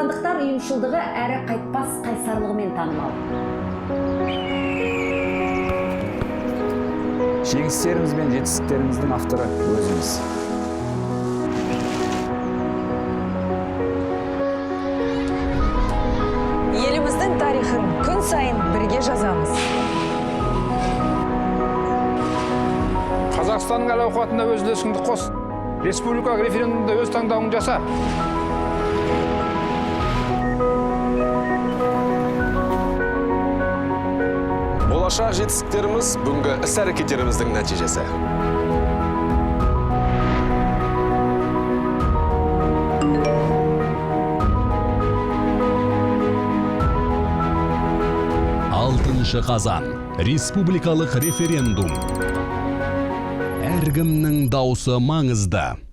қазақстандықтар ұйымшылдығы әрі қайтпас қайсарлығымен танымал. Жеңістеріміз бен жетістіктеріміздің авторы өзіміз. Еліміздің тарихын күн сайын бірге жазамыз. Қазақстанның әл-ауқатына өз үлесіңді қос. Республикалық референдумда өз таңдауын жаса. Болашақ жетістіктеріміз бүгінгі іс-әрекеттеріміздің нәтижесі. Қазан. Республикалық референдум. Әркімнің даусы маңызды.